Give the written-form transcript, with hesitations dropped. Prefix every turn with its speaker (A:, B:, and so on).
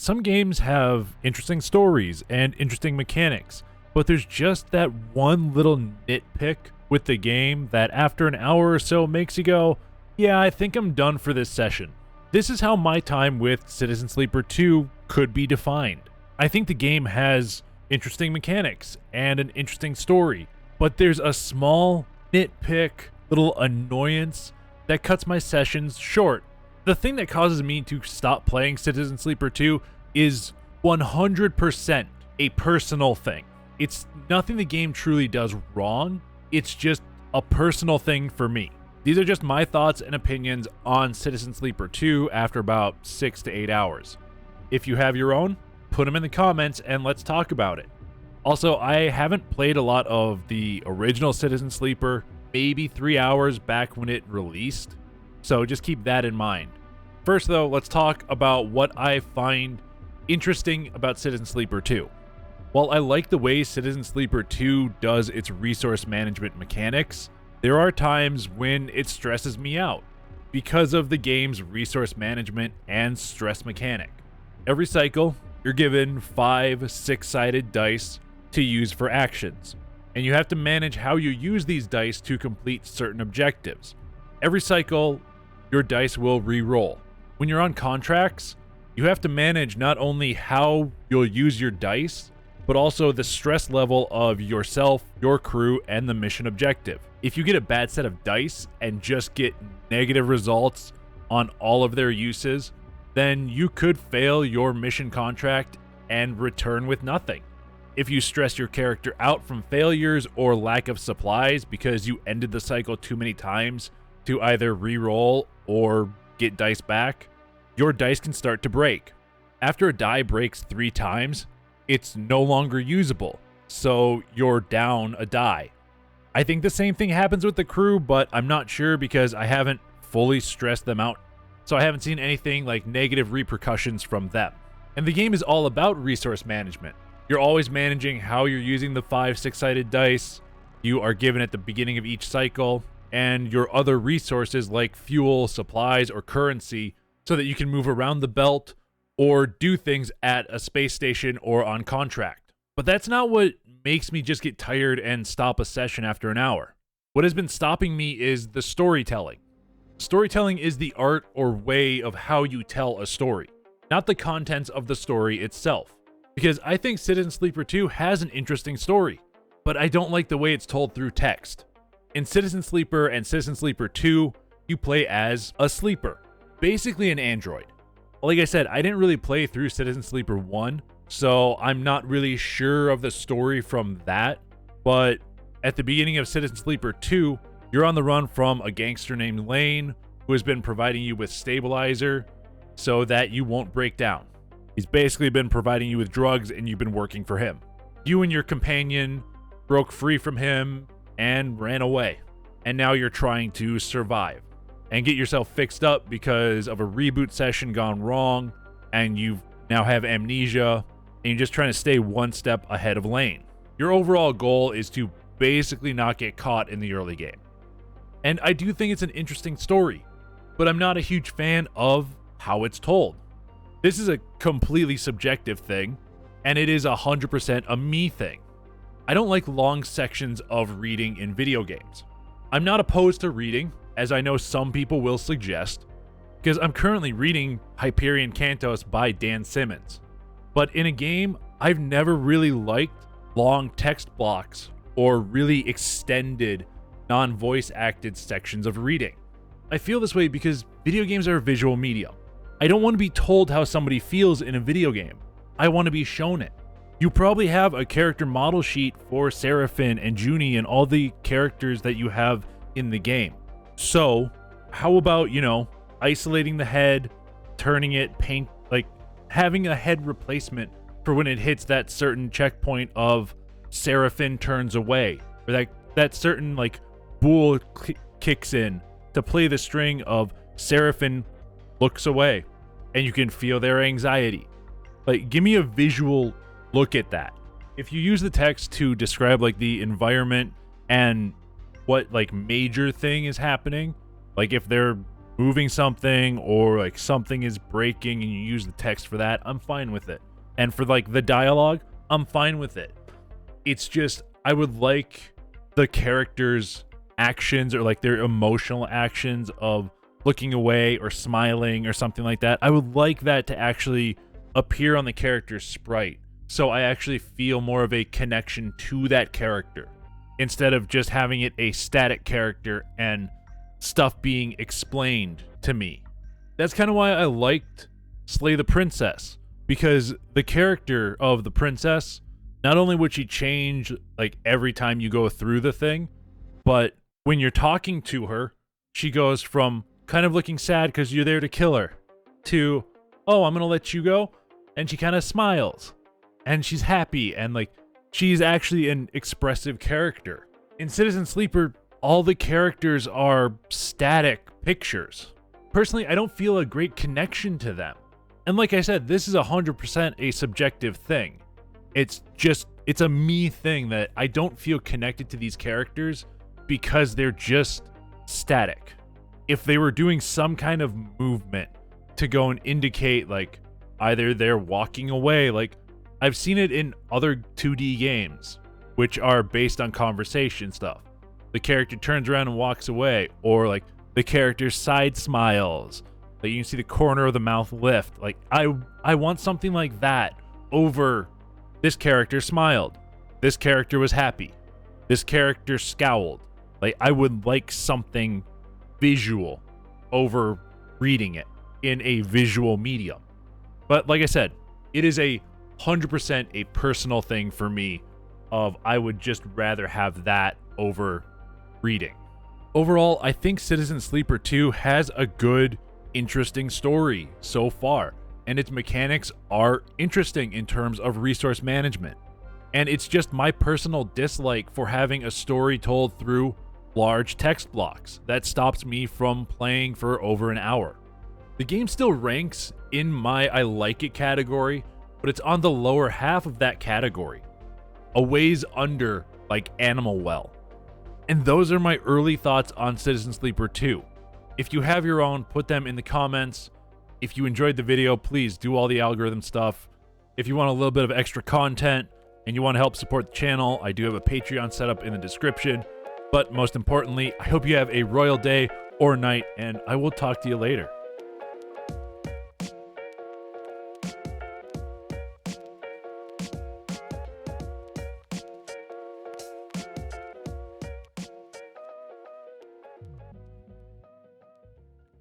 A: some games have interesting stories and interesting mechanics, but there's just that one little nitpick with the game that after an hour or so makes you go, yeah, I think I'm done for this session. This is how my time with Citizen Sleeper 2 could be defined. I think the game has interesting mechanics and an interesting story, but there's a small nitpick, little annoyance that cuts my sessions short. The thing that causes me to stop playing Citizen Sleeper 2 is 100% a personal thing. It's nothing the game truly does wrong, it's just a personal thing for me. These are just my thoughts and opinions on Citizen Sleeper 2 after about 6 to 8 hours. If you have your own, put them in the comments and let's talk about it. Also, I haven't played a lot of the original Citizen Sleeper, maybe 3 hours back when it released, so just keep that in mind. First though, let's talk about what I find interesting about Citizen Sleeper 2. While I like the way Citizen Sleeper 2 does its resource management mechanics, there are times when it stresses me out because of the game's resource management and stress mechanic. Every cycle, you're given 5 6-sided dice to use for actions, and you have to manage how you use these dice to complete certain objectives. Every cycle, your dice will re-roll. When you're on contracts, you have to manage not only how you'll use your dice, but also the stress level of yourself, your crew, and the mission objective. If you get a bad set of dice and just get negative results on all of their uses, then you could fail your mission contract and return with nothing. If you stress your character out from failures or lack of supplies because you ended the cycle too many times to either re-roll or get dice back, your dice can start to break. After a die breaks 3 times, it's no longer usable, so you're down a die. I think the same thing happens with the crew, but I'm not sure because I haven't fully stressed them out, so I haven't seen anything like negative repercussions from them. And the game is all about resource management. You're always managing how you're using the 5 6-sided dice you are given at the beginning of each cycle, and your other resources like fuel, supplies, or currency, so that you can move around the belt or do things at a space station or on contract. But that's not what makes me just get tired and stop a session after an hour. What has been stopping me is the storytelling. Storytelling is the art or way of how you tell a story, not the contents of the story itself. Because I think Citizen Sleeper 2 has an interesting story, but I don't like the way it's told through text. In Citizen Sleeper and Citizen Sleeper 2, you play as a sleeper, basically an android. Like I said, I didn't really play through Citizen Sleeper 1, so I'm not really sure of the story from that, but at the beginning of Citizen Sleeper 2, you're on the run from a gangster named Lane, who has been providing you with stabilizer so that you won't break down. He's basically been providing you with drugs and you've been working for him. You and your companion broke free from him and ran away, and now you're trying to survive and get yourself fixed up because of a reboot session gone wrong, and you now have amnesia, and you're just trying to stay one step ahead of Lane. Your overall goal is to basically not get caught in the early game. And I do think it's an interesting story, but I'm not a huge fan of how it's told. This is a completely subjective thing, and it is 100% a me thing. I don't like long sections of reading in video games. I'm not opposed to reading, as I know some people will suggest, because I'm currently reading Hyperion Cantos by Dan Simmons. But in a game, I've never really liked long text blocks or really extended non-voice acted sections of reading. I feel this way because video games are a visual medium. I don't want to be told how somebody feels in a video game. I want to be shown it. You probably have a character model sheet for Seraphine and Junie and all the characters that you have in the game. So how about, isolating the head, turning it, having a head replacement for when it hits that certain checkpoint of Seraphine turns away, or that certain bool kicks in to play the string of Seraphine looks away, and you can feel their anxiety. Give me a visual look at that. If you use the text to describe the environment and what major thing is happening, if they're moving something or like something is breaking and you use the text for that, I'm fine with it. And for like the dialogue, I'm fine with it. It's just, I would like the characters' actions or like their emotional actions of looking away or smiling or something like that. I would like that to actually appear on the character's sprite, so I actually feel more of a connection to that character instead of just having it a static character and stuff being explained to me. That's kind of why I liked Slay the Princess, because the character of the princess, not only would she change like every time you go through the thing, but when you're talking to her, she goes from kind of looking sad because you're there to kill her to, oh, I'm gonna let you go, and she kind of smiles and she's happy, and like she's actually an expressive character. In Citizen Sleeper, all the characters are static pictures. Personally, I don't feel a great connection to them. And like I said, this is 100% a subjective thing. It's a me thing that I don't feel connected to these characters because they're just static. If they were doing some kind of movement to go and indicate like either they're walking away, like I've seen it in other 2D games, which are based on conversation stuff. The character turns around and walks away, or like the character side smiles. Like you can see the corner of the mouth lift. Like I want something like that over this character smiled. This character was happy. This character scowled. Like I would like something visual over reading it in a visual medium. But like I said, it is 100% a personal thing for me of I would just rather have that over reading. Overall, I think Citizen Sleeper 2 has a good, interesting story so far, and its mechanics are interesting in terms of resource management. And it's just my personal dislike for having a story told through large text blocks that stops me from playing for over an hour. The game still ranks in my I like it category, but it's on the lower half of that category, a ways under like Animal Well. And those are my early thoughts on Citizen Sleeper 2. If you have your own, put them in the comments. If you enjoyed the video, please do all the algorithm stuff. If you want a little bit of extra content and you want to help support the channel, I do have a Patreon set up in the description. But most importantly, I hope you have a royal day or night, and I will talk to you later.